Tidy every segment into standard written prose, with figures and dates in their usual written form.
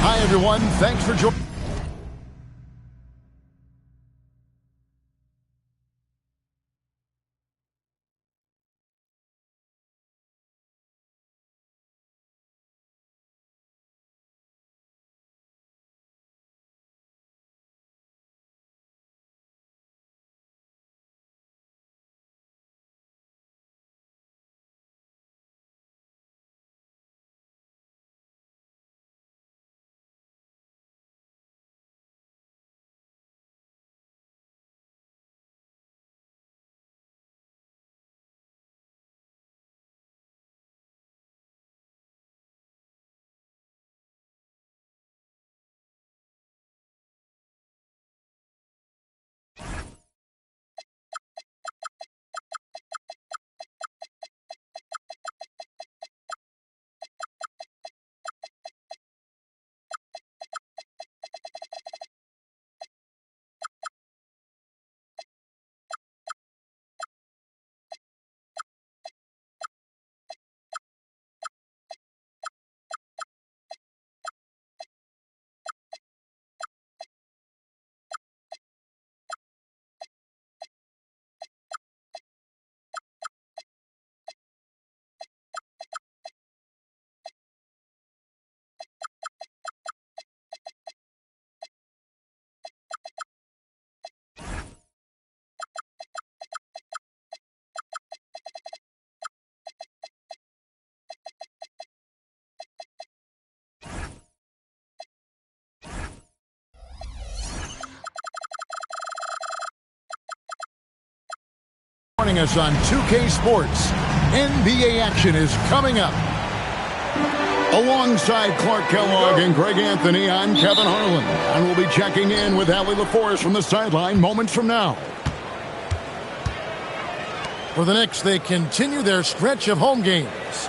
Hi, everyone. Thanks for joining. Joining us on 2K Sports, NBA action is coming up. Alongside Clark Kellogg and Greg Anthony, I'm Kevin Harlan, and we'll be checking in with Allie LaForce from the sideline moments from now. For the Knicks, they continue their stretch of home games.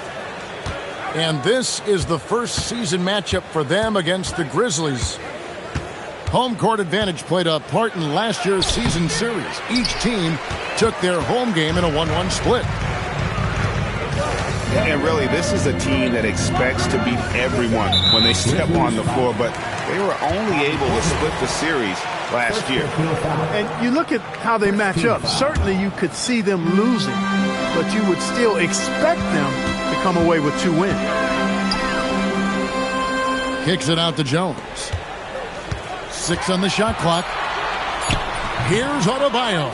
And this is the first season matchup for them against the Grizzlies. Home court advantage played a part in last year's season series. Each team took their home game in a 1-1 split. And really, this is a team that expects to beat everyone when they step on the floor, but they were only able to split the series last year. And you look at how they match up. Certainly you could see them losing, but you would still expect them to come away with 2 wins. Kicks it out to Jones. 6 on the shot clock. Here's Adebayo.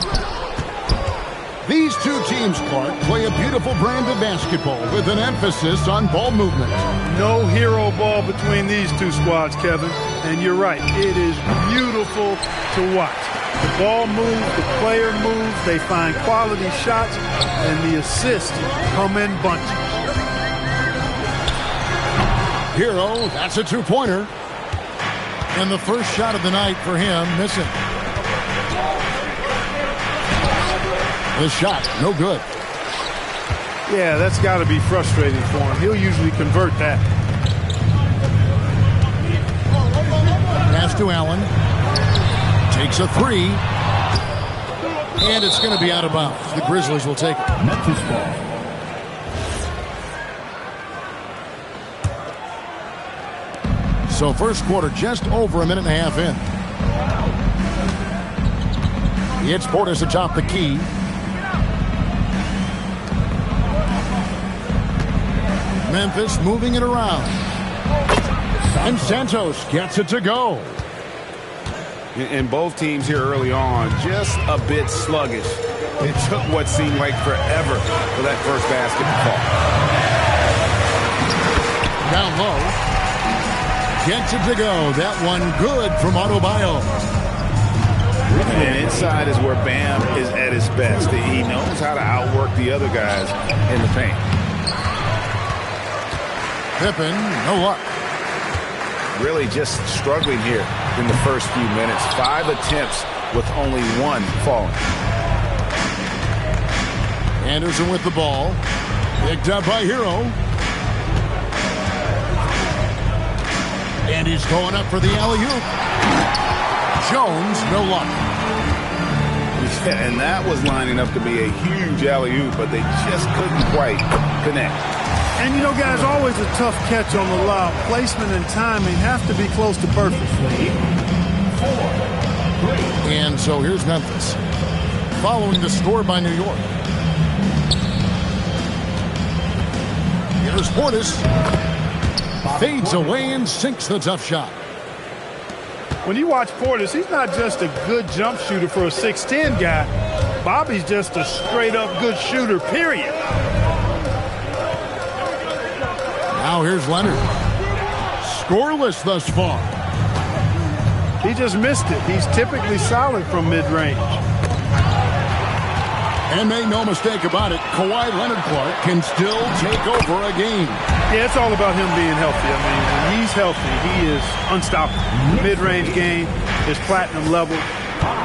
These two teams, Clark, play a beautiful brand of basketball with an emphasis on ball movement. No hero ball between these two squads, Kevin. And you're right, it is beautiful to watch. The ball moves, the player moves, they find quality shots, and the assists come in bunches. Hero, that's a two-pointer. And the first shot of the night for him, missing. The shot, no good. Yeah, that's got to be frustrating for him. He'll usually convert that. Pass to Allen. Takes a 3. And it's going to be out of bounds. The Grizzlies will take it. Memphis ball. So first quarter just over a minute and a half in. It's Portis atop the key. Memphis moving it around. And Santos gets it to go. And both teams here early on just a bit sluggish. It took what seemed like forever for that first basket to fall. Down low. Gets it to go. That one good from Adebayo. And inside is where Bam is at his best. He knows how to outwork the other guys in the paint. Pippen, no luck. Really just struggling here in the first few minutes. 5 attempts with only 1 falling. Anderson with the ball. Picked up by Hero. And he's going up for the alley-oop. Jones, no luck. Yeah, and that was lining up to be a huge alley-oop, but they just couldn't quite connect. And, you know, guys, always a tough catch on the lob. Placement and timing have to be close to perfect. And so here's Memphis, following the score by New York. Here's Portis. Fades away and sinks the tough shot. When you watch Portis, he's not just a good jump shooter for a 6'10 guy. Bobby's just a straight-up good shooter, period. Now here's Leonard. Scoreless thus far. He just missed it. He's typically solid from mid-range. And make no mistake about it, Kawhi Leonard-Clark can still take over a game. Yeah, it's all about him being healthy. I mean, when he's healthy, he is unstoppable. The mid-range game is platinum level.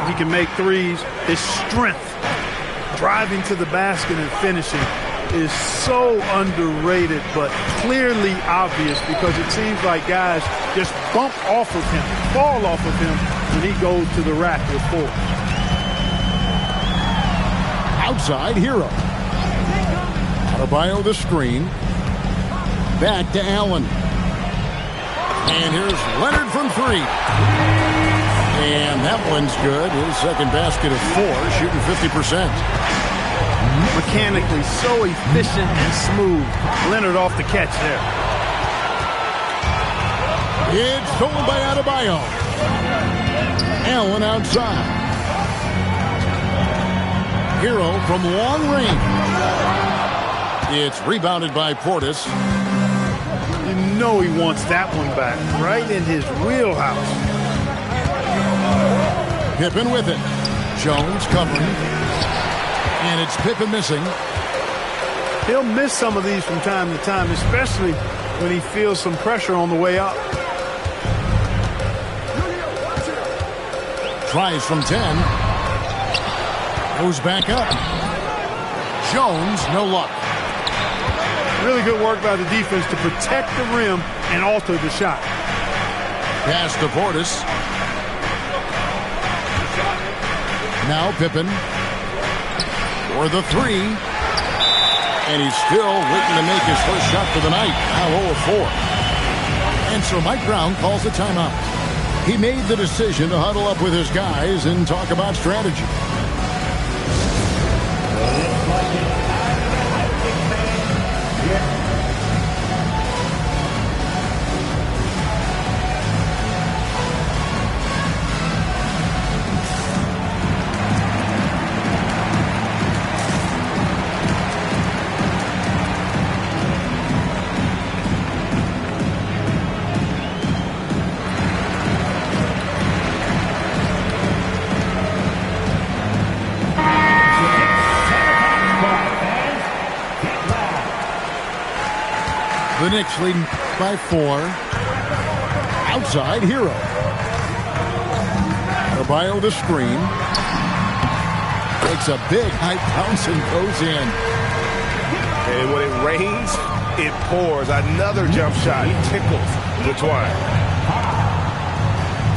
He can make threes. His strength, driving to the basket and finishing, is so underrated, but clearly obvious because it seems like guys just bump off of him, fall off of him when he goes to the rack with four. Outside Hero. Adebayo the screen. Back to Allen. And here's Leonard from three. And that one's good. His second basket of four, shooting 50%. Mechanically so efficient and smooth. Leonard off the catch there. It's stolen by Adebayo. Allen outside. Hero from long range. It's rebounded by Portis. You know he wants that one back, right in his wheelhouse. Pippen with it. Jones covering. And it's Pippen missing. He'll miss some of these from time to time, especially when he feels some pressure on the way up. Tries from 10. Goes back up. Jones, no luck. Really good work by the defense to protect the rim and alter the shot. Pass to Portis. Now Pippen for the three. And he's still waiting to make his first shot for the night. Now 0 of 4. And so Mike Brown calls a timeout. He made the decision to huddle up with his guys and talk about strategy. The Knicks leading by 4. Outside Hero. Adebayo the screen. Takes a big high bounce and goes in. And when it rains, it pours. Another jump shot. He tickles the twine.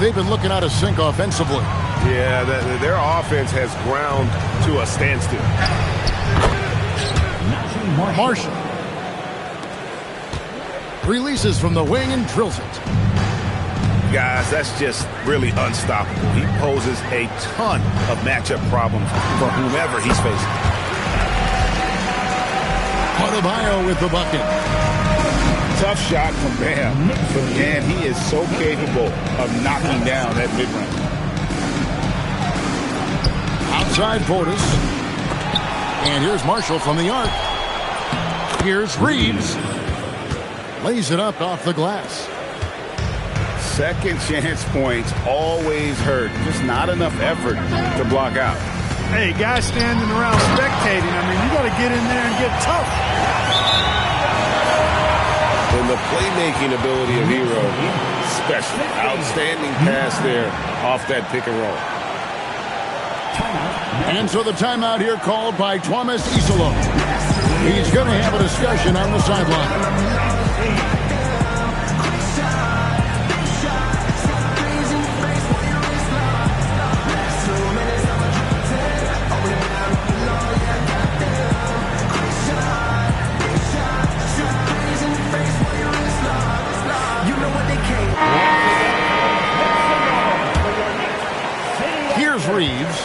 They've been looking out of sync offensively. Yeah, their offense has ground to a standstill. Marshall. Releases from the wing and drills it. Guys, that's just really unstoppable. He poses a ton of matchup problems for whomever he's facing. Adebayo with the bucket. Tough shot from Bam, but man, he is so capable of knocking down that mid-range. Outside Portis. And here's Marshall from the arc. Here's Reeves. Lays it up off the glass. Second chance points always hurt. Just not enough effort to block out. Hey, guys standing around spectating. I mean, you got to get in there and get tough. And the playmaking ability of Hero, special. Outstanding pass there off that pick and roll. And so the timeout here called by Thomas Isolo. He's going to have a discussion on the sideline. Reeves.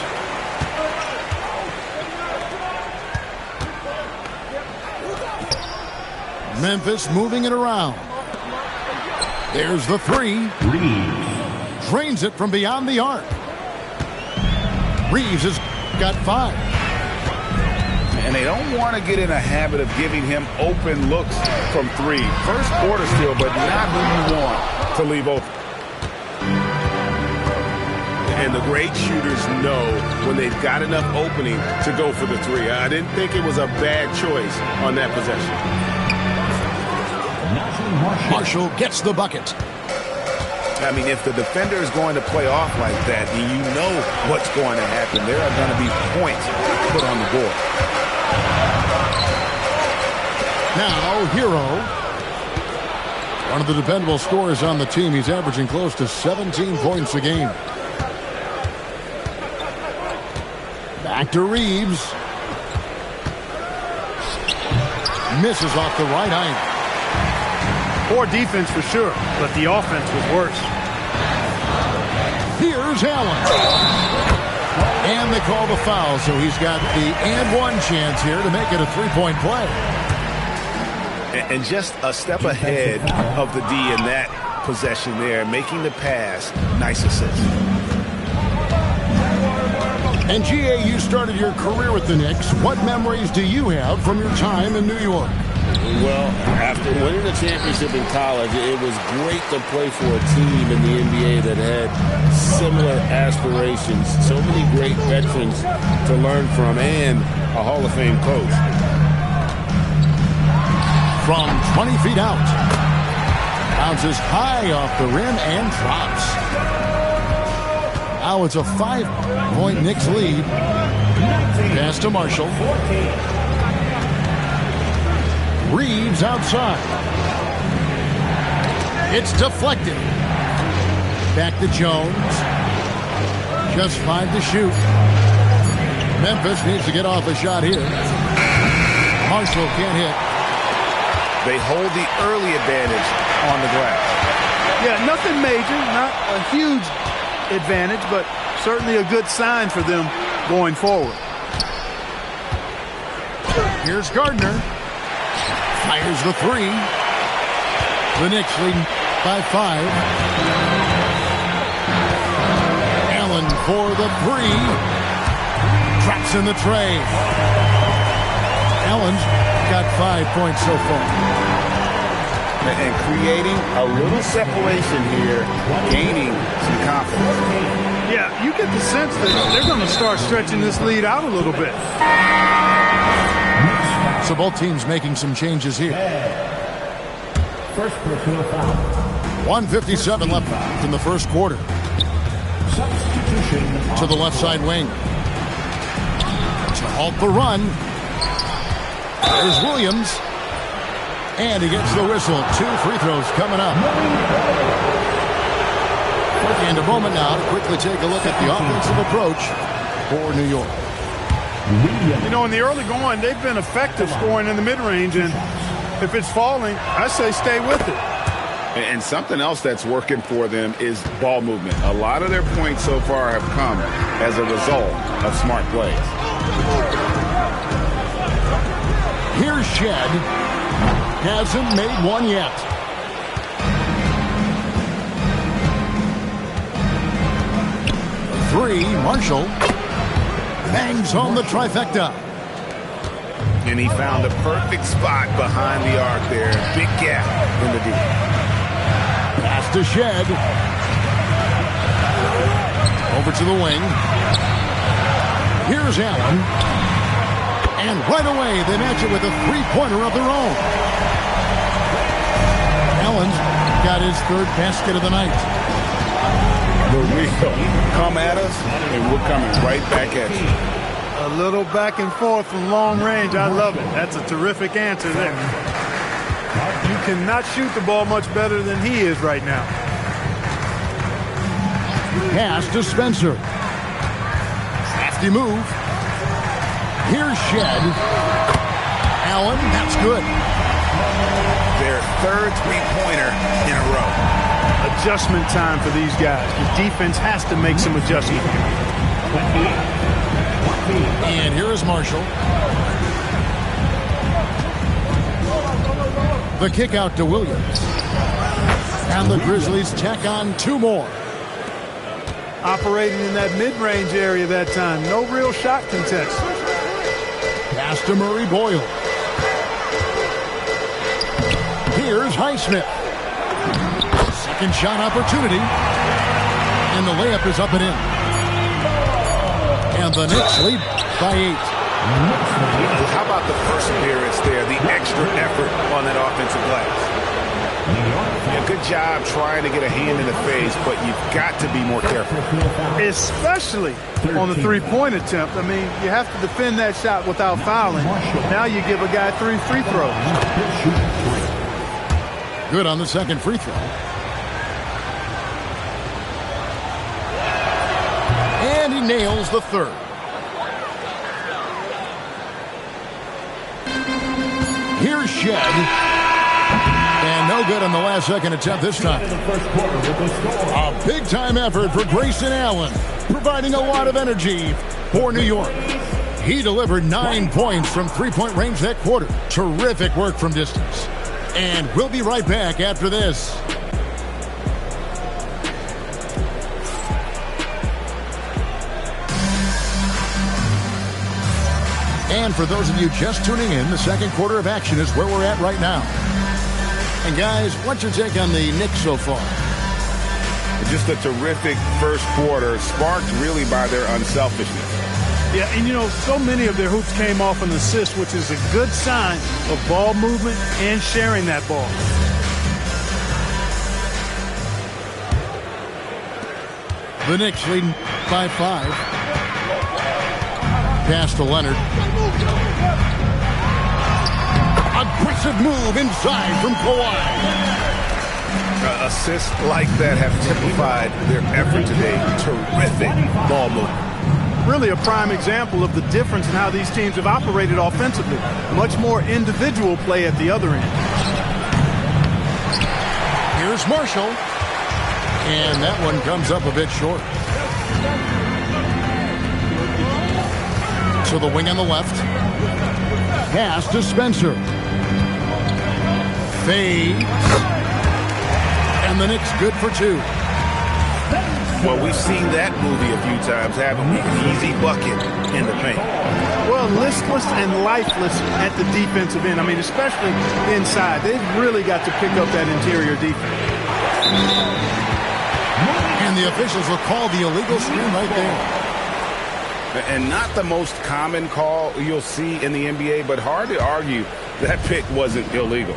Memphis moving it around. There's the three. Reeves drains it from beyond the arc. Reeves has got 5. And they don't want to get in a habit of giving him open looks from 3. First quarter still, but not who you want to leave open. And the great shooters know when they've got enough opening to go for the 3. I didn't think it was a bad choice on that possession. Marshall gets the bucket. I mean, if the defender is going to play off like that, you know what's going to happen. There are going to be points put on the board. Now, Hero. One of the dependable scorers on the team. He's averaging close to 17 points a game. Back to Reeves. Misses off the right iron. Poor defense for sure, but the offense was worse. Here's Allen. And they call the foul, so he's got the and one chance here to make it a 3-point play. And just a step ahead of the D in that possession there, making the pass. Nice assist. And G.A., you started your career with the Knicks. What memories do you have from your time in New York? Well, after winning the championship in college, it was great to play for a team in the NBA that had similar aspirations. So many great veterans to learn from and a Hall of Fame coach. From 20 feet out. Bounces high off the rim and drops. Now it's a 5-point Knicks lead. Pass to Marshall. Reeves outside. It's deflected. Back to Jones. Just 5 to shoot. Memphis needs to get off a shot here. Marshall can't hit. They hold the early advantage on the glass. Yeah, nothing major, not a huge advantage, but certainly a good sign for them going forward. Here's Gardner. Fires the 3. The Knicks leading by 5. Allen for the 3. Drops in the tray. Allen's got 5 points so far. And creating a little separation here, gaining some confidence. Yeah, you get the sense that they're going to start stretching this lead out a little bit. So both teams making some changes here. First personal foul. 1:57 left in the first quarter. Substitution To the left side wing. To halt the run. There's Williams. And he gets the whistle. 2 free throws coming up. And a moment now to quickly take a look at the offensive approach for New York. You know, in the early going, they've been effective scoring in the mid-range, and if it's falling, I say stay with it. And something else that's working for them is ball movement. A lot of their points so far have come as a result of smart plays. Here's Shed. Hasn't made one yet. Three, Marshall. Bangs home the trifecta. And he found a perfect spot behind the arc there. Big gap in the D. Pass to Shed. Over to the wing. Here's Allen. And right away, they match it with a three-pointer of their own. Allen's got his 3rd basket of the night. The wheel come at us, and we're coming right back at you. A little back and forth from long range. I love it. That's a terrific answer there. You cannot shoot the ball much better than he is right now. Pass to Spencer. Crafty move. Here's Shed. Allen, that's good. Their 3rd three-pointer in a row. Adjustment time for these guys. The defense has to make some adjustments. And here is Marshall. The kick out to Williams. And the Grizzlies tack on 2 more. Operating in that mid-range area that time. No real shot contest. Pass to Murray Boyle. Here's Highsmith. Second shot opportunity. And the layup is up and in. And the Knicks lead by 8. How about the perseverance there, the extra effort on that offensive glass? Yeah, good job trying to get a hand in the face, but you've got to be more careful. Especially on the three-point attempt. I mean, you have to defend that shot without fouling. Now you give a guy 3 free throws. Good on the second free throw. And he nails the third. Here's Shed. And no good on the last second attempt this time. A big-time effort for Grayson Allen, providing a lot of energy for New York. He delivered 9 points from three-point range that quarter. Terrific work from distance. And we'll be right back after this. And for those of you just tuning in, the second quarter of action is where we're at right now. And guys, what's your take on the Knicks so far? Just a terrific first quarter, sparked really by their unselfishness. Yeah, and you know, so many of their hoops came off an assist, which is a good sign of ball movement and sharing that ball. The Knicks leading by 5. Pass to Leonard. Aggressive move inside from Kawhi. Assists like that have typified their effort today. Terrific ball movement. Really a prime example of the difference in how these teams have operated offensively. Much more individual play at the other end. Here's Marshall. And that one comes up a bit short. To the wing on the left. Pass to Spencer. Fades. And the Knicks good for 2. Well, we've seen that movie a few times, haven't we? An easy bucket in the paint. Well, listless and lifeless at the defensive end. I mean, especially inside. They've really got to pick up that interior defense. And the officials will call the illegal screen right there. And not the most common call you'll see in the NBA, but hard to argue that pick wasn't illegal.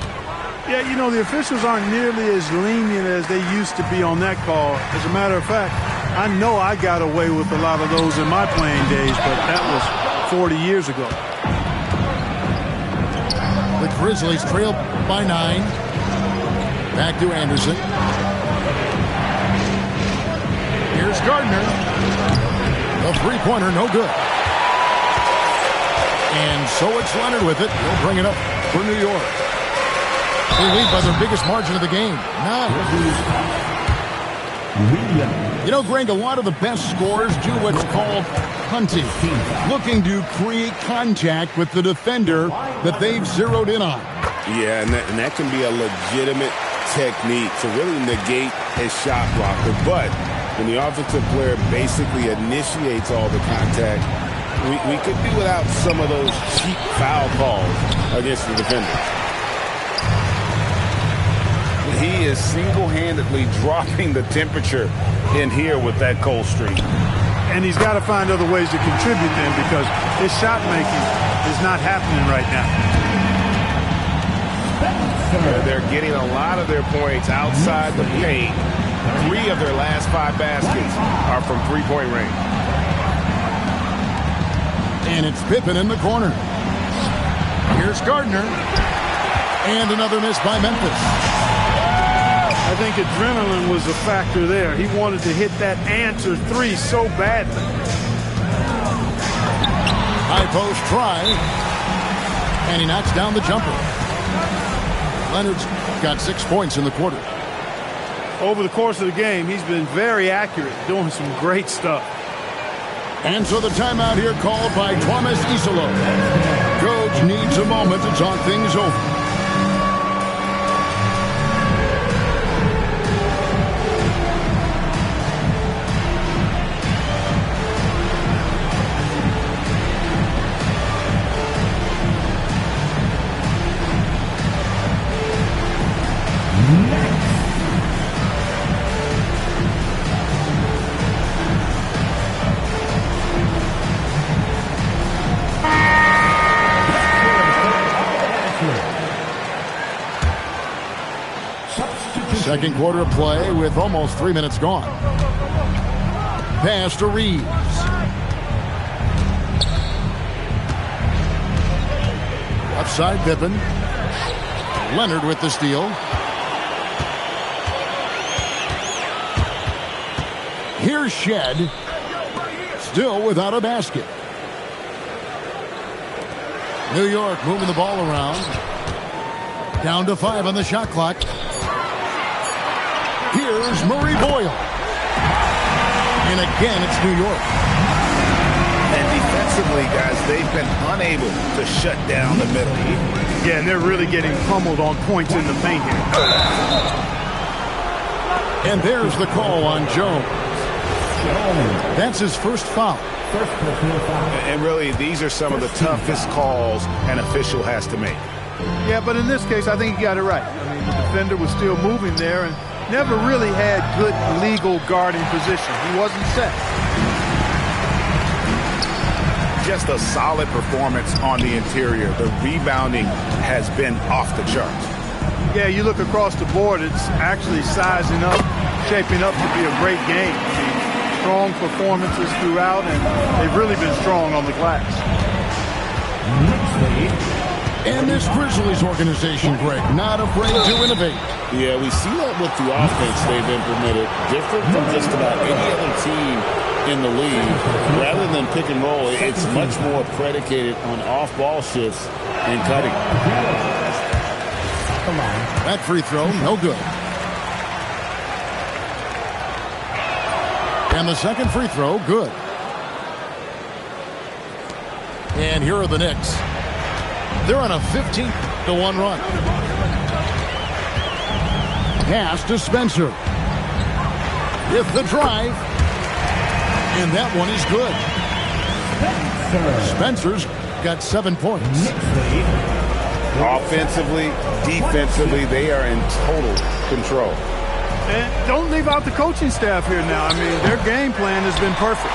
Yeah, you know, the officials aren't nearly as lenient as they used to be on that call. As a matter of fact, I know I got away with a lot of those in my playing days, but that was 40 years ago. The Grizzlies trail by 9. Back to Anderson. Here's Gardner. The three-pointer, no good. And so it's Leonard with it. He'll bring it up for New York. They lead by their biggest margin of the game, 9. You know, Greg, a lot of the best scorers do what's called hunting, looking to create contact with the defender that they've zeroed in on. Yeah, and that can be a legitimate technique to really negate a shot blocker. But when the offensive player basically initiates all the contact, we could do without some of those cheap foul calls against the defender. He is single-handedly dropping the temperature in here with that cold streak. And he's got to find other ways to contribute then, because his shot making is not happening right now. They're getting a lot of their points outside the paint. 3 of their last 5 baskets are from three-point range. And it's Pippen in the corner. Here's Gardner. And another miss by Memphis. I think adrenaline was a factor there. He wanted to hit that answer 3 so badly. High post try. And he knocks down the jumper. Leonard's got 6 points in the quarter. Over the course of the game, he's been very accurate, doing some great stuff. And so the timeout here called by Thomas Isolo. Coach needs a moment to talk things over. Second quarter of play with almost 3 minutes gone. Pass to Reeves. Left side, Pippen. Leonard with the steal. Here's Shed. Still without a basket. New York moving the ball around. Down to 5 on the shot clock. Here's Murray Boyle. And again, it's New York. And defensively, guys, they've been unable to shut down the middle. Yeah, and they're really getting pummeled on points in the paint here. And there's the call on Jones. That's his first foul. And really, these are some of the toughest calls an official has to make. Yeah, but in this case, I think he got it right. I mean, the defender was still moving there and never really had good legal guarding position. He wasn't set. Just a solid performance on the interior. The rebounding has been off the charts. Yeah, you look across the board, it's actually sizing up, shaping up to be a great game. I mean, strong performances throughout, and they've really been strong on the glass. And this Grizzlies organization, Greg, not afraid to innovate. Yeah, we see that with the offense they've implemented. Different from just about any other team in the league. Rather than pick and roll, it's much more predicated on off-ball shifts and cutting. Come on. That free throw, no good. And the second free throw, good. And here are the Knicks. They're on a 15-1 run. Pass to Spencer. With the drive. And that one is good. Spencer's got 7 points. Offensively, defensively, they are in total control. And don't leave out the coaching staff here now. I mean, their game plan has been perfect.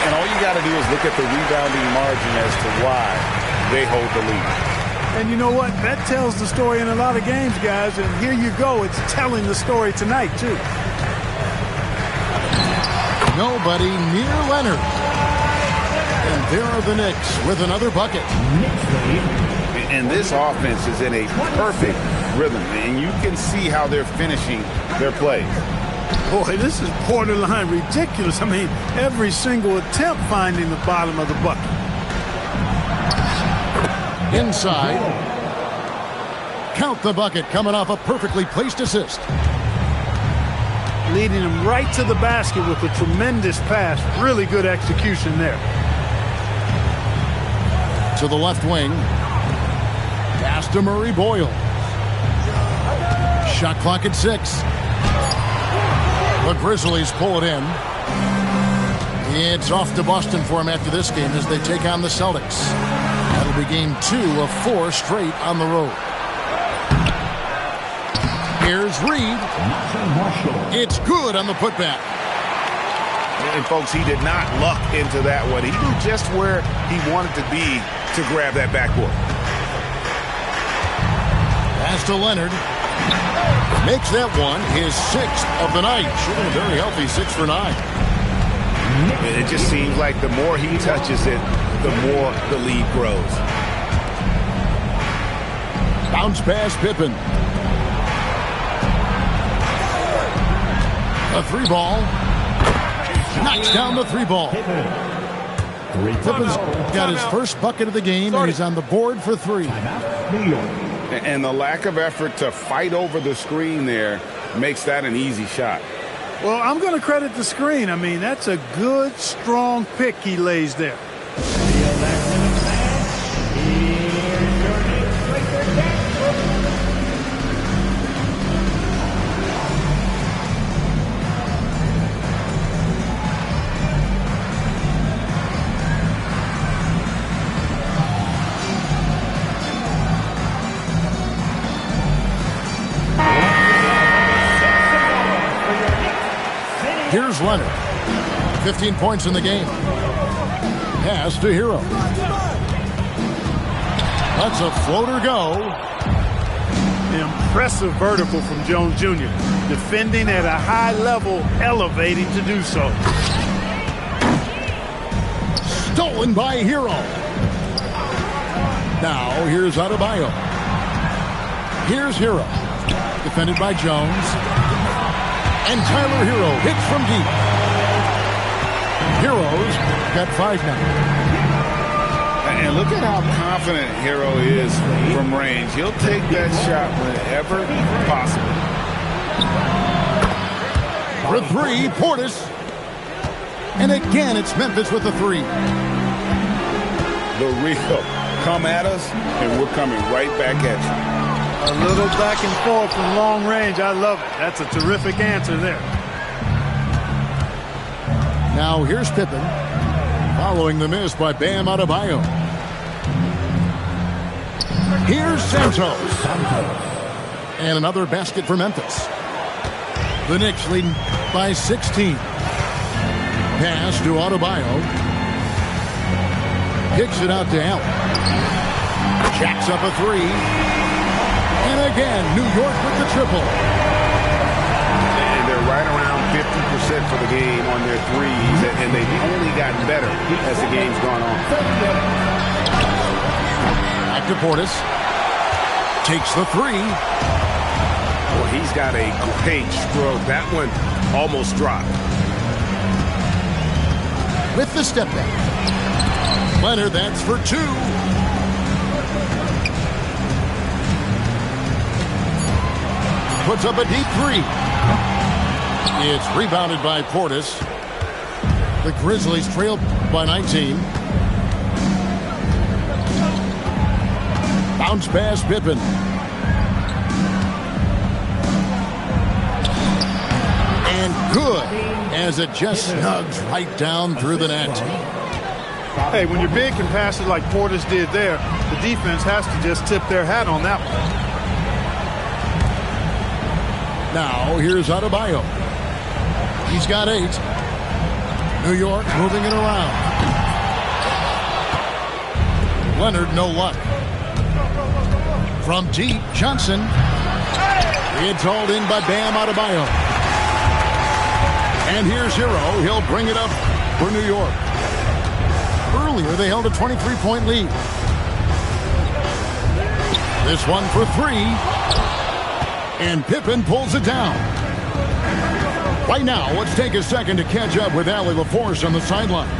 And all you got to do is look at the rebounding margin as to why they hold the lead. And you know what? That tells the story in a lot of games, guys. And here you go. It's telling the story tonight, too. Nobody near Leonard. And there are the Knicks with another bucket. And this offense is in a perfect rhythm. And you can see how they're finishing their plays. Boy, this is borderline ridiculous. I mean, every single attempt finding the bottom of the bucket. Inside. Count the bucket coming off a perfectly placed assist. Leading him right to the basket with a tremendous pass. Really good execution there. To the left wing. Pass to Murray Boyle. Shot clock at 6. The Grizzlies pull it in. It's off to Boston for them after this game as they take on the Celtics. That'll be game 2 of 4 straight on the road. Here's Reed. It's good on the putback. And folks, he did not luck into that one. He knew just where he wanted to be to grab that backboard. Pass to Leonard. Makes that one his 6th of the night. Shooting a very healthy 6 for 9. It just seems like the more he touches it, the more the lead grows. Bounce pass Pippen. A 3 ball. Knocks down the 3 ball. Pippen's got his first bucket of the game, and he's on the board for 3. And the lack of effort to fight over the screen there makes that an easy shot. Well, I'm going to credit the screen. I mean, that's a good, strong pick he lays there. Here's Leonard. 15 points in the game. Pass to Hero. Let's a floater go. Impressive vertical from Jones Jr. Defending at a high level, elevating to do so. Stolen by Hero. Now here's Adebayo. Here's Hero. Defended by Jones. And Tyler Hero hits from deep. Hero's got 5 now. And look at how confident Hero is from range. He'll take that shot whenever possible. For 3, Portis. And again, it's Memphis with the 3. The Rio, come at us, and we're coming right back at you. A little back and forth from long range. I love it. That's a terrific answer there. Now here's Pippen. Following the miss by Bam Adebayo. Here's Santos. And another basket for Memphis. The Knicks leading by 16. Pass to Adebayo. Kicks it out to Allen. Jacks up a 3. And again, New York with the triple. And they're right around 50% for the game on their threes, and they've only gotten better as the game's gone on. Back to Portis. Takes the 3. Well, he's got a great stroke. That one almost dropped. With the step back. Leonard, that's for 2. Puts up a deep 3. It's rebounded by Portis. The Grizzlies trail by 19. Bounce pass, Pippen. And good, as it just snugs right down through the net. Hey, when you're big can pass it like Portis did there, the defense has to just tip their hat on that one. Now, here's Adebayo. He's got 8. New York moving it around. Leonard, no luck. From deep, Johnson. It's hauled in by Bam Adebayo. And here's Hero. He'll bring it up for New York. Earlier, they held a 23-point lead. This one for 3. And Pippen pulls it down. Right now, let's take a second to catch up with Allie LaForce on the sidelines.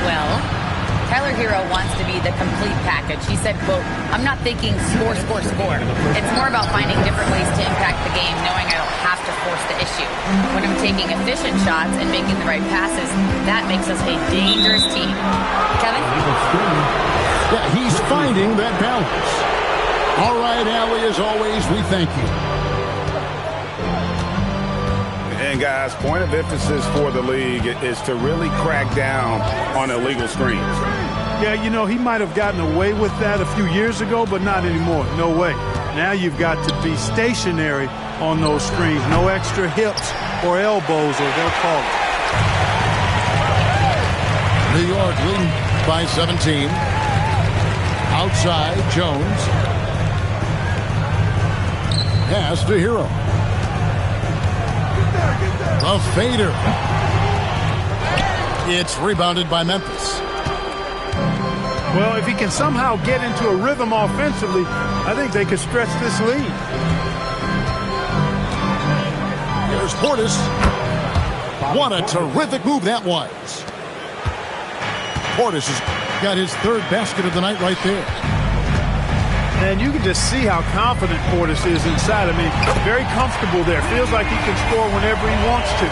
Well, Tyler Hero wants to be the complete package. He said, quote, "I'm not thinking score, score, score. It's more about finding different ways to impact the game, knowing I don't have to force the issue. When I'm taking efficient shots and making the right passes, that makes us a dangerous team." Kevin? Yeah, he's finding that balance. All right, Allie, as always, we thank you. And, guys, point of emphasis for the league is to really crack down on illegal screens. Yeah, you know, he might have gotten away with that a few years ago, but not anymore. No way. Now you've got to be stationary on those screens. No extra hips or elbows, or they'll call it. New York leading by 17. Outside, Jones. Pass to Hero. A fader. It's rebounded by Memphis. Well, if he can somehow get into a rhythm offensively, I think they could stretch this lead. Here's Portis. What a terrific move that was. Portis has got his 3rd basket of the night right there. And you can just see how confident Portis is inside. I mean, very comfortable there. Feels like he can score whenever he wants to.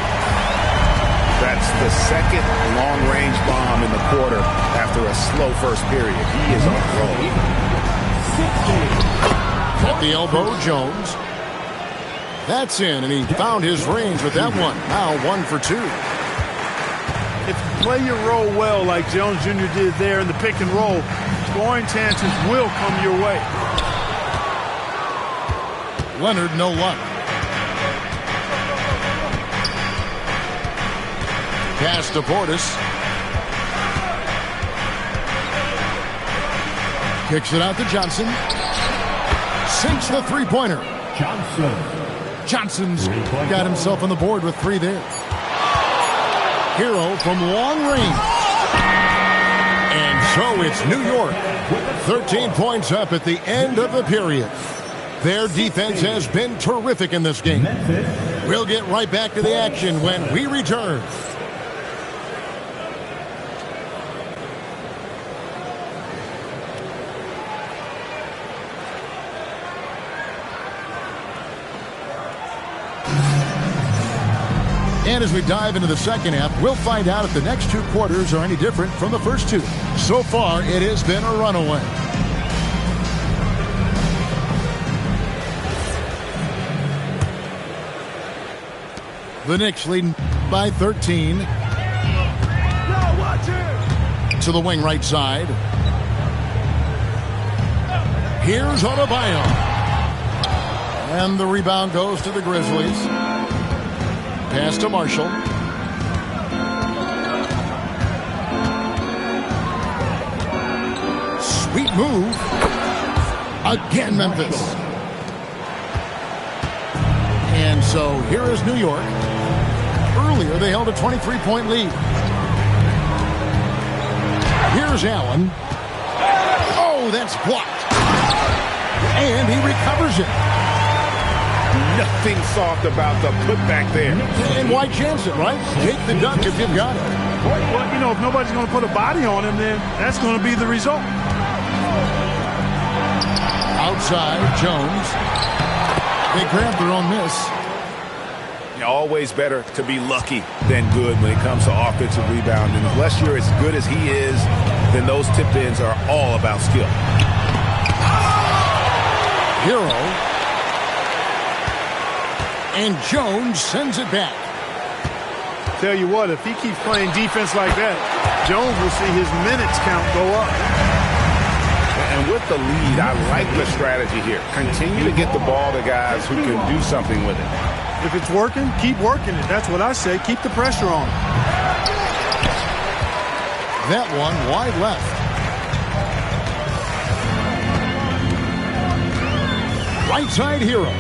That's the second long-range bomb in the quarter after a slow first period. He is on the roll. At the elbow, Jones. That's in, and he found his range with that one. Now 1 for 2. If you play your role well like Jones Jr. did there in the pick and roll, scoring chances will come your way. Leonard, no luck. Pass to Portis. Kicks it out to Johnson. Sinks the three-pointer. Johnson's got himself on the board with 3 there. Hero from long range. And so it's New York. 13 points up at the end of the period. Their defense has been terrific in this game. We'll get right back to the action when we return. And as we dive into the second half, we'll find out if the next 2 quarters are any different from the first 2. So far, it has been a runaway. The Knicks leading by 13. To the wing right side. Here's Adebayo. And the rebound goes to the Grizzlies. Pass to Marshall. Sweet move. Again, Memphis. And so here is New York. Earlier, they held a 23-point lead. Here's Allen. Oh, that's blocked. And he recovers it. Nothing soft about the putback there. And why chance it, right? Take the dunk if you've got it. Well, you know, if nobody's going to put a body on him, then that's going to be the result. Outside, Jones. They grab their own miss. Always better to be lucky than good when it comes to offensive rebounding. Unless you're as good as he is, then those tip-ins are all about skill. Hero. And Jones sends it back. Tell you what, if he keeps playing defense like that, Jones will see his minutes count go up. And with the lead, I like the strategy here. Continue to get the ball to guys who can do something with it. If it's working, keep working it. That's what I say. Keep the pressure on. That one wide left. Right side, Hero.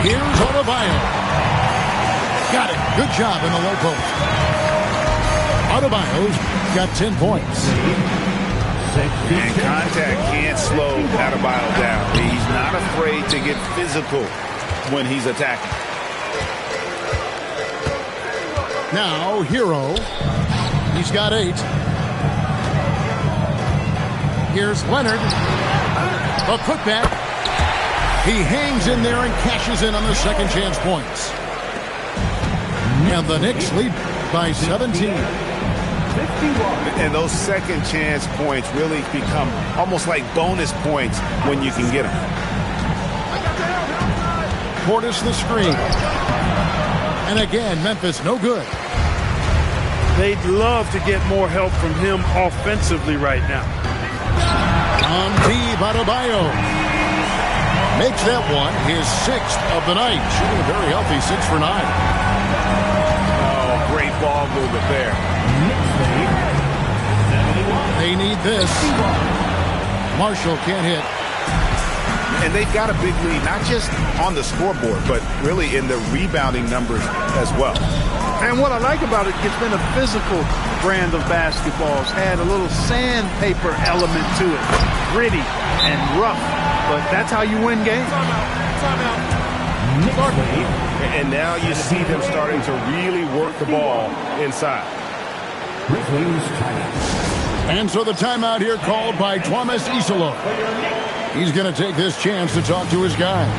Here's Adebayo. Got it. Good job in the low post. Adebayo's got 10 points. And contact can't slow Adebayo down. He's not afraid to get physical when he's attacking. Now, Hero. He's got 8. Here's Leonard. A putback. He hangs in there and cashes in on the second chance points. And the Knicks lead by 17. And those second chance points really become almost like bonus points when you can get them. Portis the screen. And again, Memphis no good. They'd love to get more help from him offensively right now. On deep, Adebayo. Makes that one his 6th of the night. Shooting a very healthy 6 for 9. Oh, great ball movement there. They need this. Marshall can't hit. And they've got a big lead, not just on the scoreboard, but really in the rebounding numbers as well. And what I like about it, it's been a physical brand of basketball. It's had a little sandpaper element to it. Gritty and rough. But that's how you win games. And now you see them starting to really work the ball inside. And so the timeout here called by Thomas Isolo. He's going to take this chance to talk to his guys.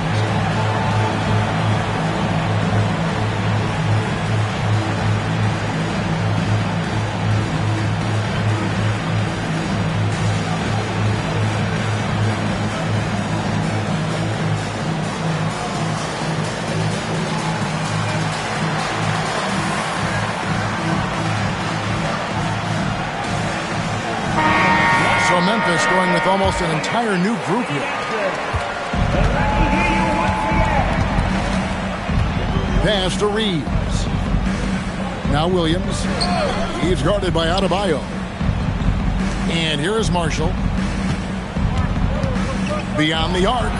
So Memphis going with almost an entire new group here. Pass to Reeves. Now Williams. He's guarded by Adebayo. And here is Marshall. Beyond the arc.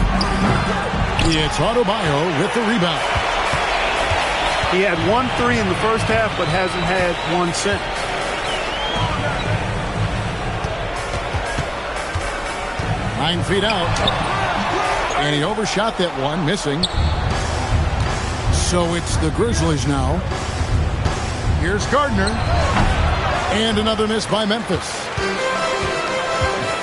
It's Adebayo with the rebound. He had 1 3 in the first half, but hasn't had one since. 9 feet out. And he overshot that one, missing. So it's the Grizzlies now. Here's Gardner. And another miss by Memphis.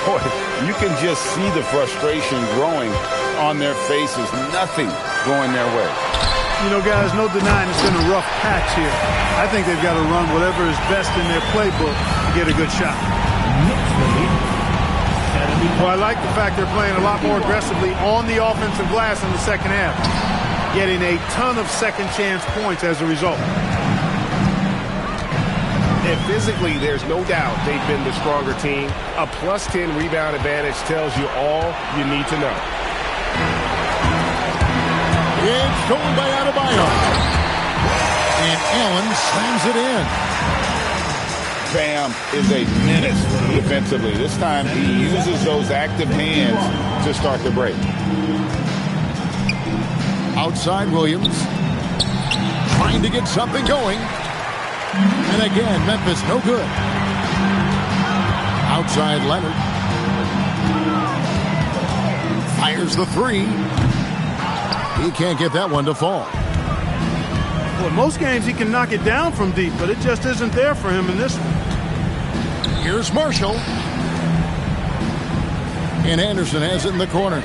Boy, you can just see the frustration growing on their faces. Nothing going their way. You know, guys, no denying it's been a rough patch here. I think they've got to run whatever is best in their playbook to get a good shot. Well, I like the fact they're playing a lot more aggressively on the offensive glass in the second half, getting a ton of second chance points as a result. And physically, there's no doubt they've been the stronger team. A plus 10 rebound advantage tells you all you need to know. It's stolen by Adebayo. And Allen slams it in. Bam is a menace defensively. This time he uses those active hands to start the break. Outside Williams. Trying to get something going. And again, Memphis no good. Outside Leonard. Fires the three. He can't get that one to fall. Well, most games he can knock it down from deep, but it just isn't there for him in this one. Here's Marshall. And Anderson has it in the corner.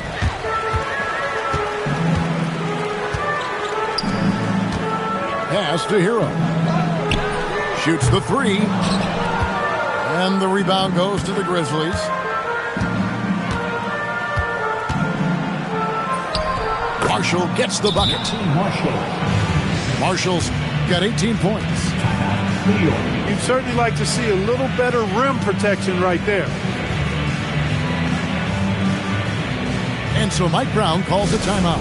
Pass to Hero. Shoots the three. And the rebound goes to the Grizzlies. Marshall gets the bucket. Marshall's got 18 points. You'd certainly like to see a little better rim protection right there. And so Mike Brown calls a timeout.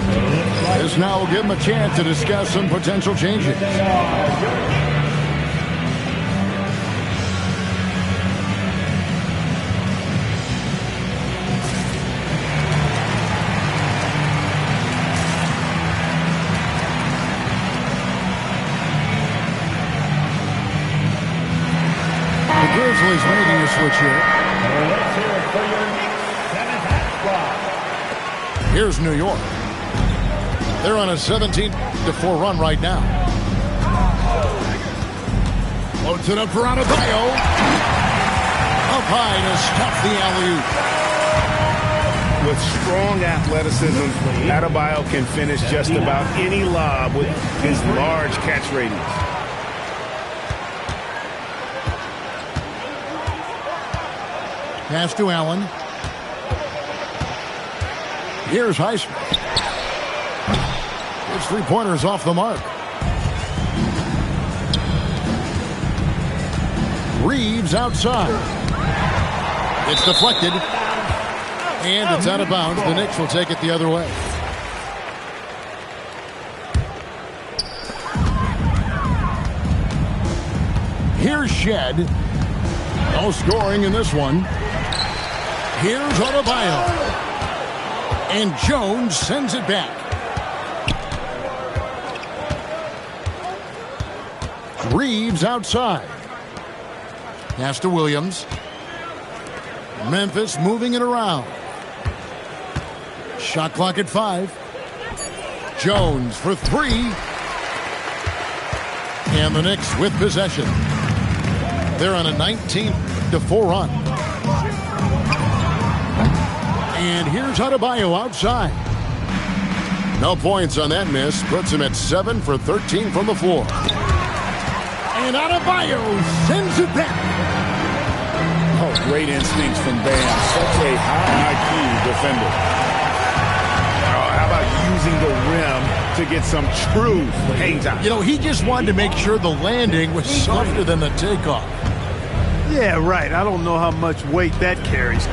This now will give him a chance to discuss some potential changes. Grizzlies making a switch here. Here's New York. They're on a 17-4 run right now. Loads it up for Adebayo. Up high to stop the alley-oop. With strong athleticism, Adebayo can finish just about any lob with his large catch radius. Pass to Allen. Here's Highsmith. His three-pointer's off the mark. Reeves outside. It's deflected. And it's out of bounds. The Knicks will take it the other way. Here's Shed. No scoring in this one. Here's Adebayo. And Jones sends it back. Reeves outside. Pass to Williams. Memphis moving it around. Shot clock at 5. Jones for 3. And the Knicks with possession. They're on a 19-4 run. And here's Adebayo outside. No points on that miss. Puts him at 7 for 13 from the floor. And Adebayo sends it back. Oh, great instincts from Bam. Such a high IQ defender. Oh, how about using the rim to get some true hang time? You know, he just wanted to make sure the landing was softer than the takeoff. Yeah, right. I don't know how much weight that carries.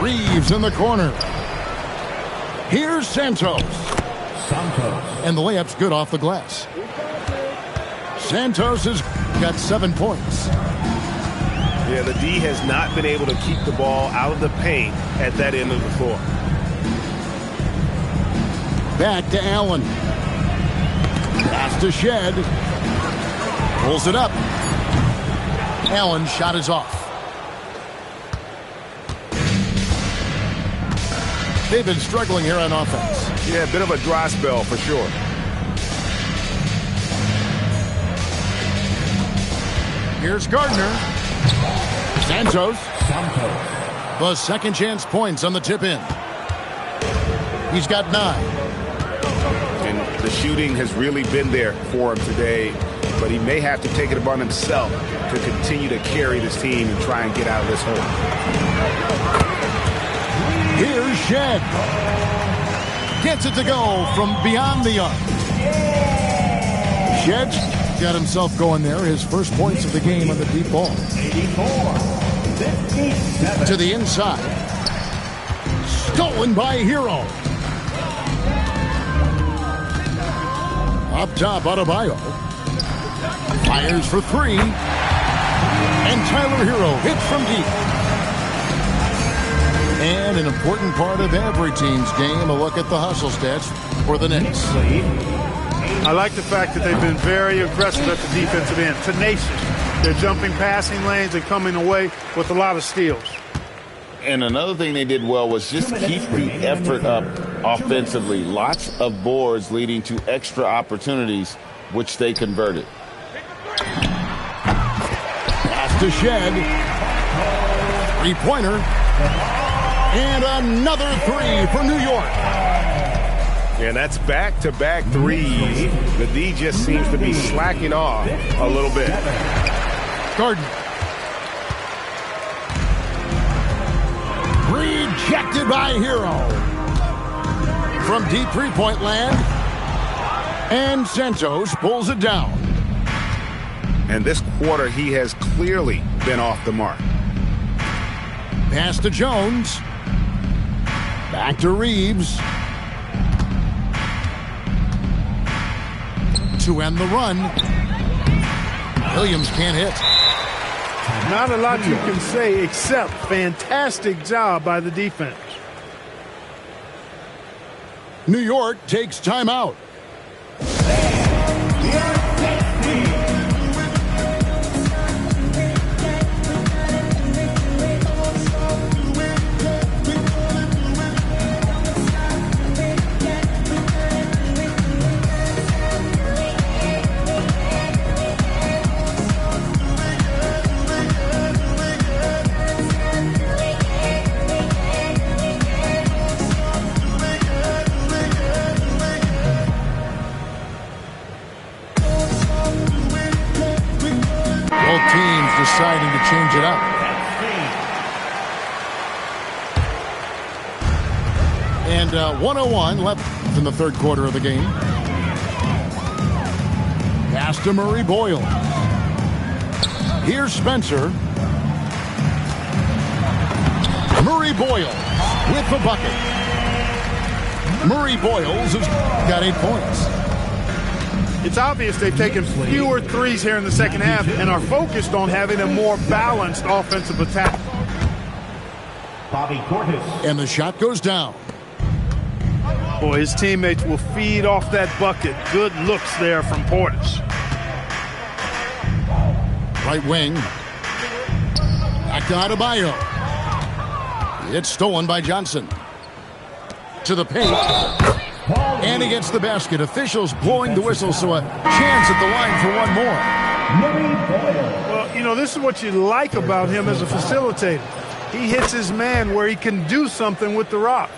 Reeves in the corner. Here's Santos. And the layup's good off the glass. Santos has got 7 points. Yeah, the D has not been able to keep the ball out of the paint at that end of the floor. Back to Allen. Pass to Shed. Pulls it up. Allen's shot is off. They've been struggling here on offense. Yeah, a bit of a dry spell for sure. Here's Gardner. Santos. The second chance points on the tip in. He's got 9. And the shooting has really been there for him today, but he may have to take it upon himself to continue to carry this team and try and get out of this hole. Here's Shed. Gets it to go from beyond the arc. Shed's got himself going there. His first points of the game on the deep ball. To the inside. Stolen by Hero. Up top, Adebayo. Fires for 3. And Tyler Hero hits from deep. And an important part of every team's game, a look at the hustle stats for the Knicks. I like the fact that they've been very aggressive at the defensive end. Tenacious. They're jumping passing lanes and coming away with a lot of steals. And another thing they did well was just keep the effort up offensively. Lots of boards leading to extra opportunities, which they converted. Pass to Shed. 3-pointer. And another 3 for New York. And that's back-to-back threes. The D just seems to be slacking off a little bit. Gardner. Rejected by Hero. From deep 3-point land. And Santos pulls it down. And this quarter, he has clearly been off the mark. Pass to Jones. Back to Reeves. To end the run. Williams can't hit. Not a lot you can say except fantastic job by the defense. New York takes timeout. Deciding to change it up. And 1:01 left in the third quarter of the game. Pass to Murray Boyle. Here's Spencer. Murray Boyle with the bucket. Murray Boyles has got 8 points. It's obvious they've taken fewer threes here in the second half and are focused on having a more balanced offensive attack. And the shot goes down. Boy, his teammates will feed off that bucket. Good looks there from Portis. Right wing. Back to Adebayo. It's stolen by Johnson. To the paint. And he gets the basket. Officials blowing the whistle, so a chance at the line for one more. Well, you know, this is what you like about him as a facilitator. He hits his man where he can do something with the rock.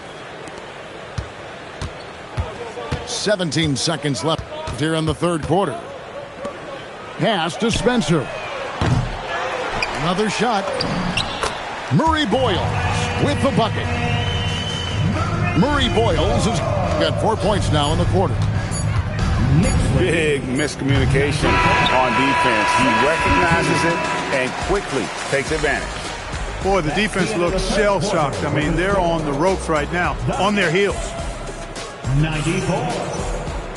17 seconds left here in the third quarter. Pass to Spencer. Another shot. Murray Boyles with the bucket. Murray Boyles has got 4 points now in the quarter. Big miscommunication on defense. He recognizes it and quickly takes advantage. Boy, the defense looks shell-shocked. I mean, they're on the ropes right now, on their heels. 94.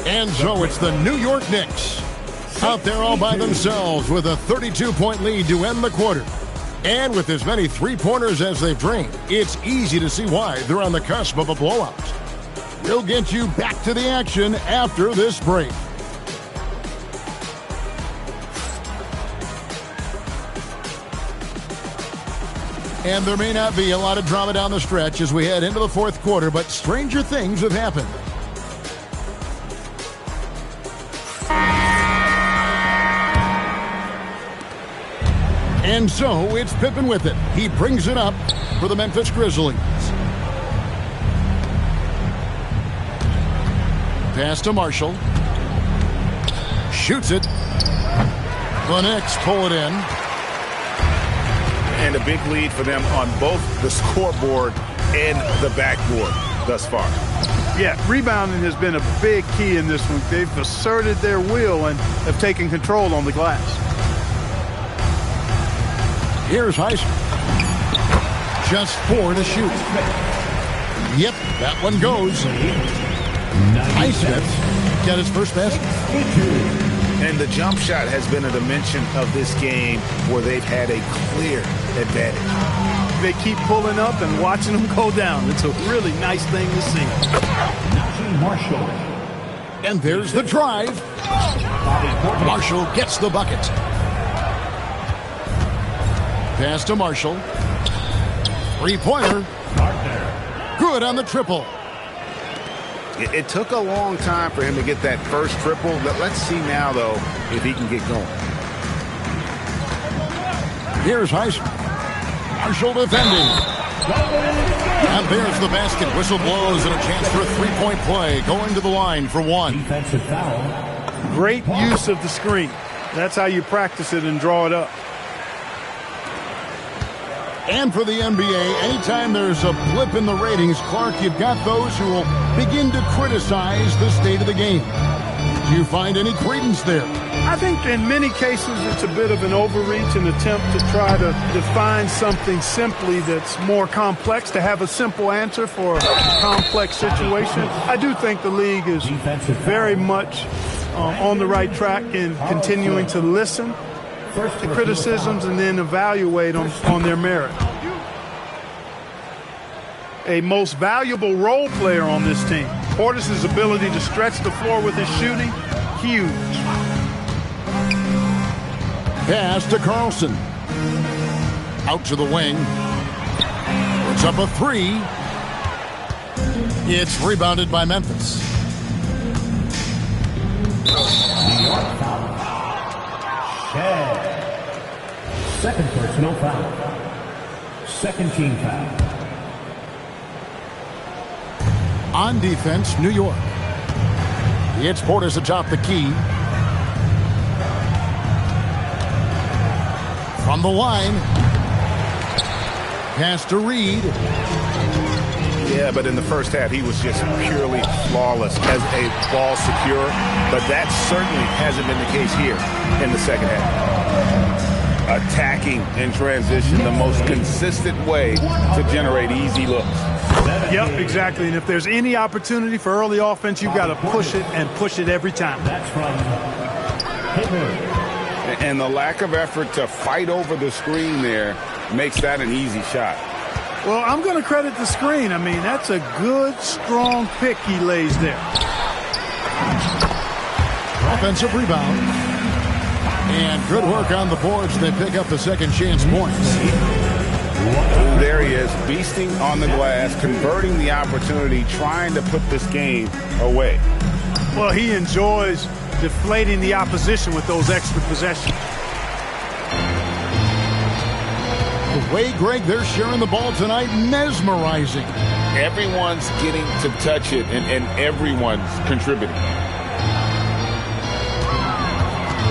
And so it's the New York Knicks out there all by themselves with a 32-point lead to end the quarter. And with as many three-pointers as they've drained, it's easy to see why they're on the cusp of a blowout. We'll get you back to the action after this break. And there may not be a lot of drama down the stretch as we head into the fourth quarter, but stranger things have happened. And so it's Pippen with it. He brings it up for the Memphis Grizzlies. Pass to Marshall. Shoots it. The Knicks pull it in. And a big lead for them on both the scoreboard and the backboard thus far. Yeah, rebounding has been a big key in this one. They've asserted their will and have taken control on the glass. Here's Heisman. Just 4 to shoot. Yep, that one goes. Highsmith got his first basket. And the jump shot has been a dimension of this game where they've had a clear advantage. They keep pulling up and watching them go down. It's a really nice thing to see. Marshall. And there's the drive. Marshall gets the bucket. Pass to Marshall. Three-pointer. Good on the triple. It took a long time for him to get that first triple. Let's see now, though, if he can get going. Here's Heisman. Marshall defending. And there's the basket. Whistle blows and a chance for a three-point play. Going to the line for one. Defensive foul. Great use of the screen. That's how you practice it and draw it up. And for the NBA, anytime there's a blip in the ratings, Clark, you've got those who will begin to criticize the state of the game. Do you find any credence there? I think in many cases it's a bit of an overreach, an attempt to try to define something simply that's more complex, to have a simple answer for a complex situation. I do think the league is very much on the right track in continuing to listen to criticisms and then evaluate them on their merit. A most valuable role player on this team. Portis' ability to stretch the floor with his shooting, huge. Pass to Carlson. Out to the wing. Puts up a three. It's rebounded by Memphis. New York foul. Second personal foul. Second team foul. On defense, New York. It's Portis atop the key. From the line. Pass to Reed. Yeah, but in the first half, he was just purely flawless as a ball secure. But that certainly hasn't been the case here in the second half. Attacking in transition, the most consistent way to generate easy looks. Yep, exactly. And if there's any opportunity for early offense, you've got to push it and push it every time. That's from Pippen. And the lack of effort to fight over the screen there makes that an easy shot. Well, I'm going to credit the screen. I mean, that's a good, strong pick he lays there. Offensive rebound. And good work on the boards. They pick up the second chance points. There he is, beasting on the glass, converting the opportunity, trying to put this game away. Well, he enjoys deflating the opposition with those extra possessions. way, Greg, they're sharing the ball tonight, mesmerizing. Everyone's getting to touch it, and everyone's contributing.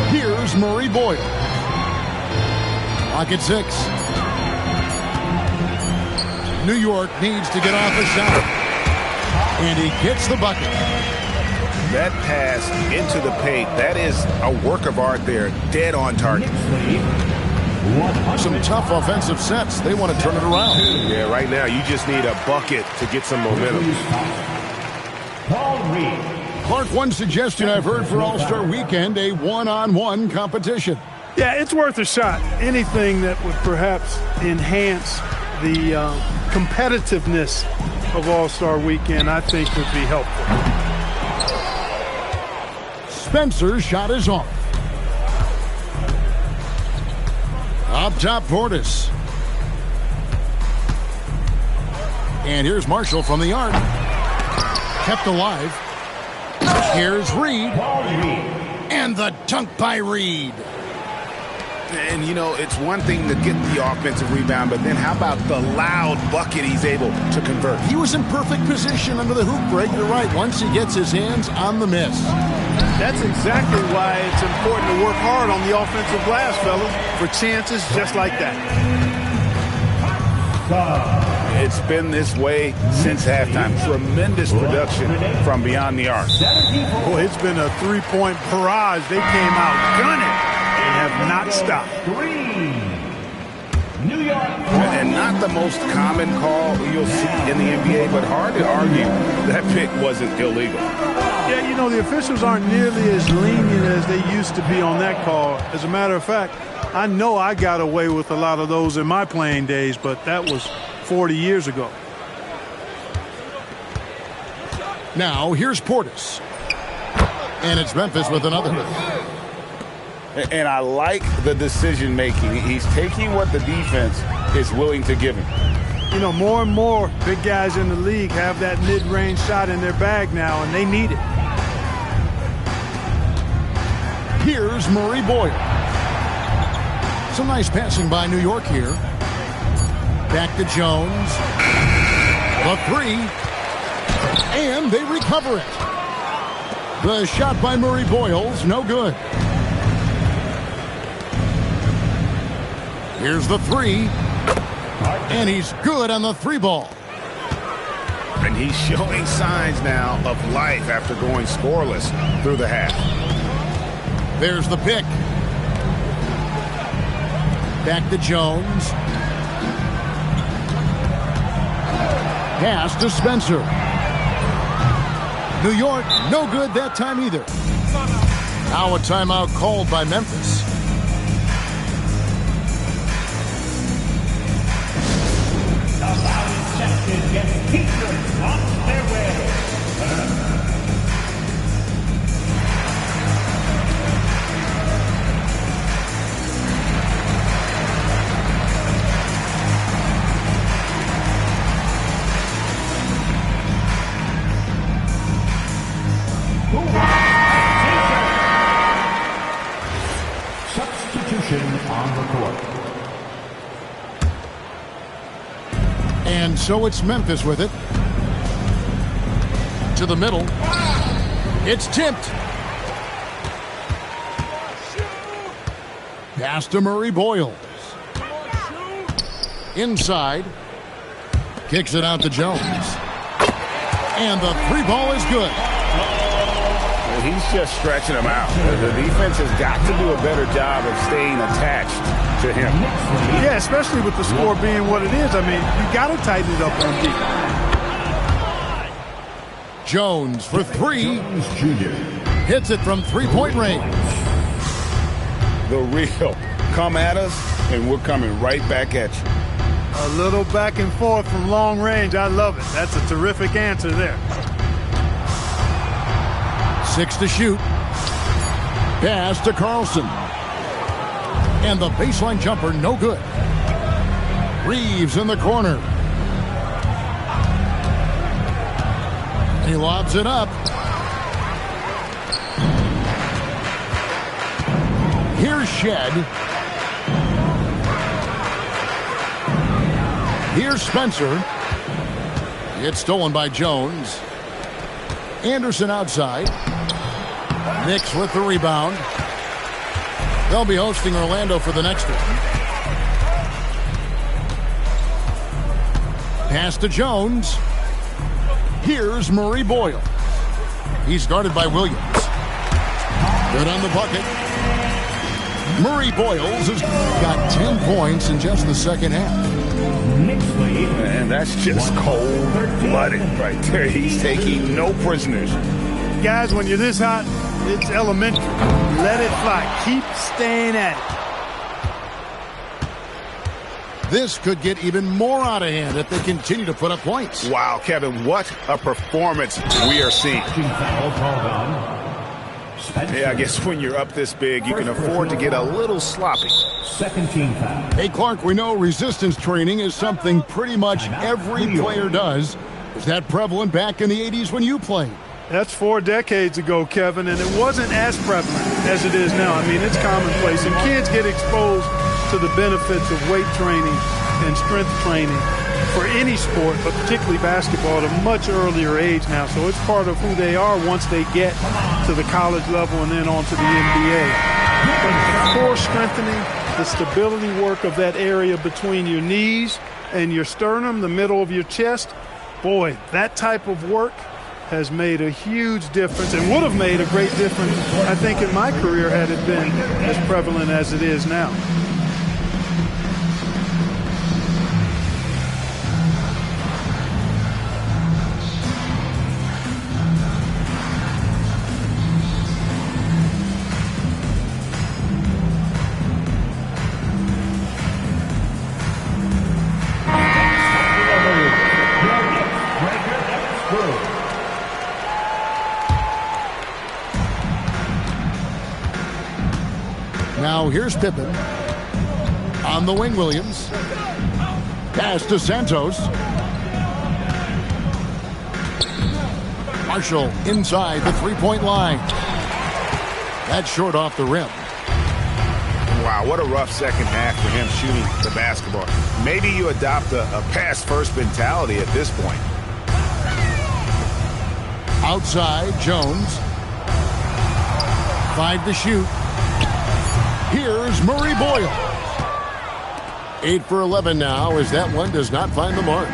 Here's Murray Boyle. Pocket 6. New York needs to get off a shot. And he gets the bucket. That pass into the paint, that is a work of art there. Dead on target. Some tough offensive sets. They want to turn it around. Yeah, right now you just need a bucket to get some momentum. Clark, one suggestion I've heard for All-Star Weekend, a one-on-one competition. Yeah, it's worth a shot. Anything that would perhaps enhance the competitiveness of All-Star Weekend, I think would be helpful. Spencer's shot is off. Up top, Portis. And here's Marshall from the arc. Kept alive. Here's Reed. And the dunk by Reed. And, you know, it's one thing to get the offensive rebound, but then how about the loud bucket he's able to convert? He was in perfect position under the hoop, Greg. You're right. Once he gets his hands on the miss. That's exactly why it's important to work hard on the offensive glass, fellas, for chances just like that. It's been this way since halftime. Tremendous production from beyond the arc. Boy, it's been a three-point barrage. They came out gunning and have not stopped. New York. And not the most common call you'll see in the NBA, but hard to argue that pick wasn't illegal. Yeah, you know, the officials aren't nearly as lenient as they used to be on that call. As a matter of fact, I know I got away with a lot of those in my playing days, but that was 40 years ago. Now, here's Portis. And it's Memphis with another. And I like the decision-making. He's taking what the defense is willing to give him. You know, more and more big guys in the league have that mid-range shot in their bag now, and they need it. Here's Murray Boyle. Some nice passing by New York here. Back to Jones. The three. And they recover it. The shot by Murray Boyle's no good. Here's the three. And he's good on the three ball. And he's showing signs now of life after going scoreless through the half. There's the pick. Back to Jones. Pass to Spencer. New York, no good that time either. Now a timeout called by Memphis. On their way. Substitution on the court. And so it's Memphis with it. To the middle. It's tipped. Pass to Murray Boyles. Inside. Kicks it out to Jones. And the three ball is good. He's just stretching him out. The defense has got to do a better job of staying attached to him. Yeah, especially with the score being what it is. I mean, you got to tighten it up on defense. Jones for three. Hits it from three-point range. The real. Come at us, and we're coming right back at you. A little back and forth from long range. I love it. That's a terrific answer there. 6 to shoot. Pass to Carlson. And the baseline jumper, no good. Reeves in the corner. And he lobs it up. Here's Shed. Here's Spencer. It's stolen by Jones. Anderson outside. Knicks with the rebound. They'll be hosting Orlando for the next one. Pass to Jones. Here's Murray Boyle. He's guarded by Williams. Good on the bucket. Murray Boyles has got 10 points in just the second half. And that's just cold-blooded right there. He's taking no prisoners. Guys, when you're this hot, it's elementary. Let it fly. Keep staying at it. This could get even more out of hand if they continue to put up points. Wow, Kevin, what a performance we are seeing. Yeah, I guess when you're up this big, you can afford to get a little sloppy. Second team foul. Hey, Clark, we know resistance training is something pretty much every player does. Was that prevalent back in the 80s when you played? That's 4 decades ago, Kevin, and it wasn't as prevalent as it is now. I mean, it's commonplace, and kids get exposed to the benefits of weight training and strength training for any sport, but particularly basketball, at a much earlier age now. So it's part of who they are once they get to the college level and then on to the NBA. But core strengthening, the stability work of that area between your knees and your sternum, the middle of your chest, boy, that type of work has made a huge difference and would have made a great difference, I think, in my career had it been as prevalent as it is now. Now here's Pippen. On the wing, Williams. Pass to Santos. Marshall inside the three-point line. That's short off the rim. Wow, what a rough second half for him shooting the basketball. Maybe you adopt a pass-first mentality at this point. Outside, Jones. 5 to shoot. Here's Murray Boyle. 8 for 11 now as that one does not find the mark.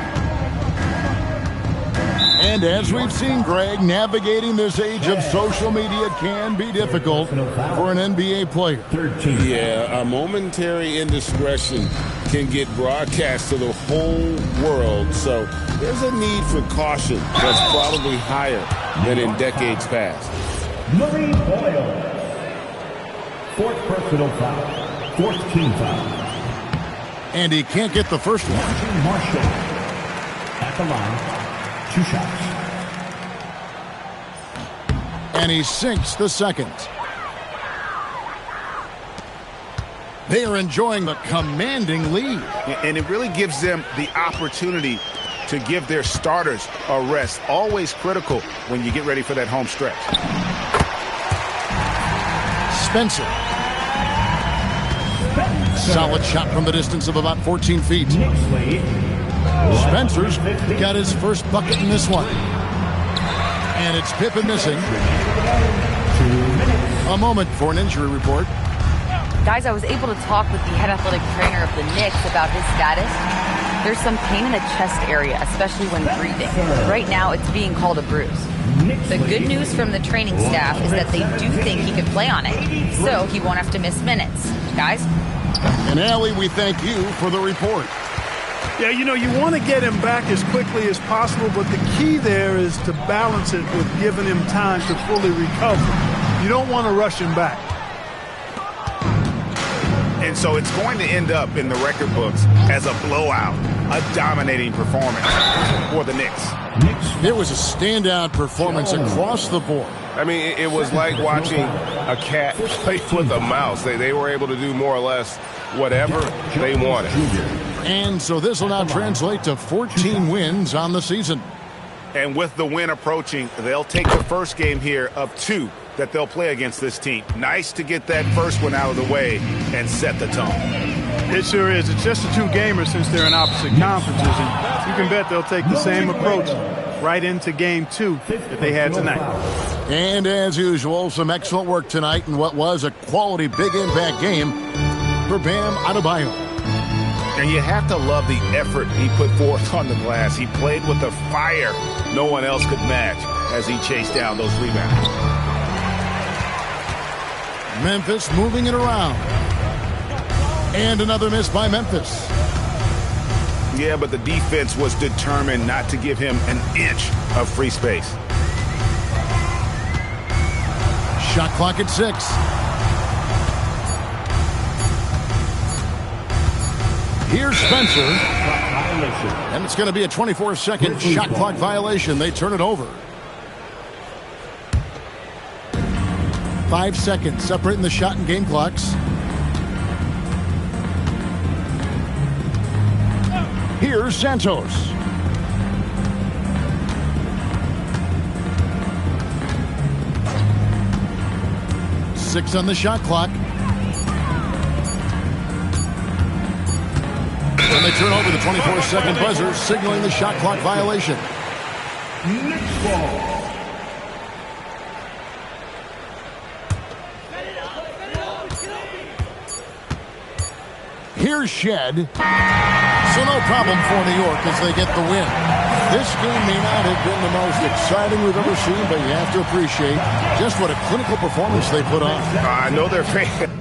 And as we've seen, Greg, navigating this age of social media can be difficult for an NBA player. Yeah, a momentary indiscretion can get broadcast to the whole world. So there's a need for caution that's probably higher than in decades past. Murray Boyle. 4th personal foul. 4th team foul. And he can't get the first one. Marshall at the line. 2 shots. And he sinks the second. They are enjoying the commanding lead. And it really gives them the opportunity to give their starters a rest. Always critical when you get ready for that home stretch. Spencer. Solid shot from the distance of about 14 feet. Spencer's got his first bucket in this one. And it's Pippen missing. A moment for an injury report. Guys, I was able to talk with the head athletic trainer of the Knicks about his status. There's some pain in the chest area, especially when breathing. Right now, it's being called a bruise. The good news from the training staff is that they do think he could play on it, so he won't have to miss minutes. Guys? And Allie, we thank you for the report. Yeah, you know, you want to get him back as quickly as possible, but the key there is to balance it with giving him time to fully recover. You don't want to rush him back. And so it's going to end up in the record books as a blowout, a dominating performance for the Knicks. It was a standout performance across the board. I mean, it was like watching a cat play with a mouse. They were able to do more or less whatever they wanted. And so this will now translate to 14 wins on the season. And with the win approaching, they'll take the first game here of 2 that they'll play against this team. Nice to get that first one out of the way and set the tone. It sure is. It's just a two-gamer since they're in opposite conferences, and you can bet they'll take the same approach right into game 2 that they had tonight. And as usual, some excellent work tonight in what was a quality big impact game for Bam Adebayo. And you have to love the effort he put forth on the glass. He played with a fire no one else could match as he chased down those rebounds. Memphis moving it around. And another miss by Memphis. Yeah, but the defense was determined not to give him an inch of free space. Shot clock at 6. Here's Spencer. And it's going to be a 24-second shot clock violation. They turn it over. 5 seconds separating the shot and game clocks. Here's Santos. Six on the shot clock. And they turn over the 24-second buzzer, signaling the shot clock violation. Next ball. Here's Shed. So no problem for New York as they get the win. This game may not have been the most exciting we've ever seen, but you have to appreciate just what a clinical performance they put on. I know they're fans.